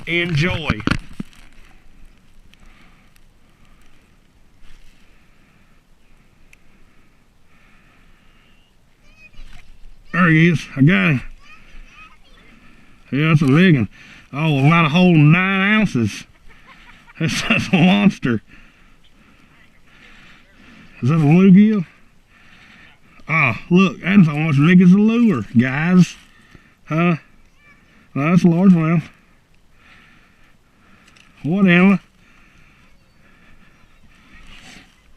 Enjoy. There he is. I got him. Yeah, that's a big one. Oh, about a whole 9 ounces. That's a monster. Is that a bluegill? Oh, look, that's almost as big as a lure, guys. Huh? No, that's a largemouth. Whatever.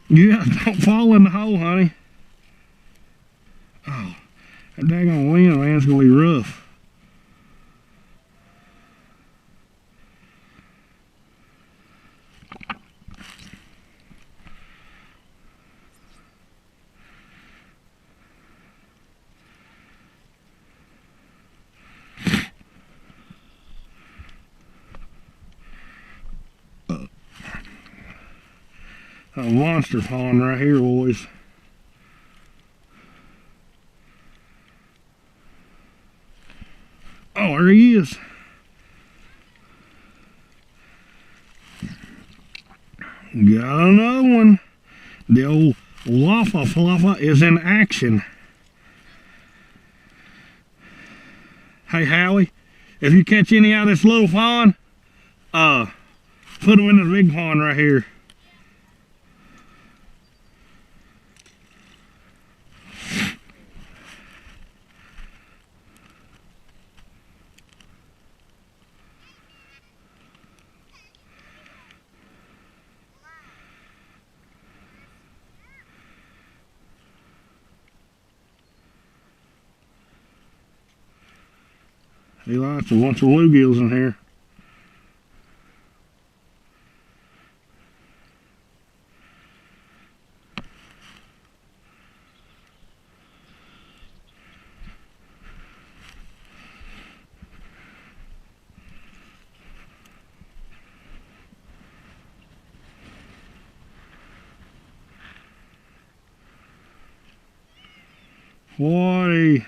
Yeah, don't fall in the hole, honey. Oh, that daggone wind, man, it's gonna be rough. A monster pond right here, boys. Oh, there he is. Got another one. The old Waffa Floppa is in action. Hey, Howie, if you catch any out of this little pond, put them in this big pond right here. He likes a bunch of bluegills in here. What a...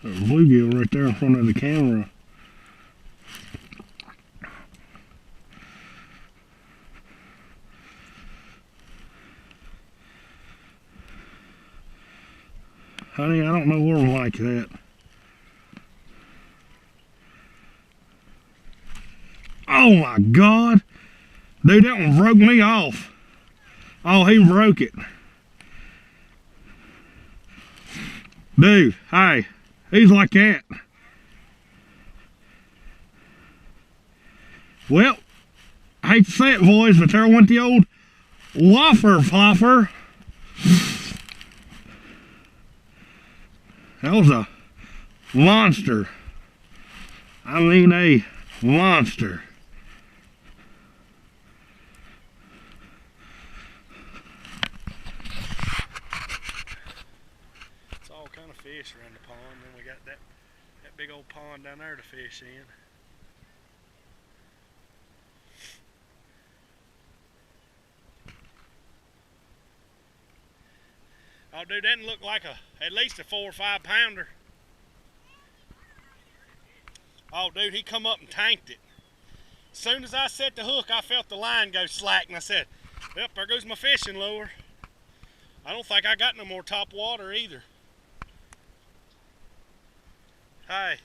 There's a bluegill right there in front of the camera. Honey, I don't know where I'm like that. Oh my God! Dude, that one broke me off. Oh, he broke it. Dude, hey, he's like that. Well, I hate to say it, boys, but there went the old Waffa Floppa. That was a monster. I mean a monster. It's all kind of fish around the pond. Then we got that big old pond down there to fish in. Oh, dude, that doesn't look like at least a 4 or 5 pounder. Oh, dude, he come up and tanked it. As soon as I set the hook, I felt the line go slack, and I said, yep, there goes my fishing lure. I don't think I got no more top water either. Hey,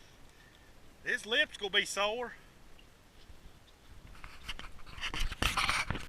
his lips gonna be sore.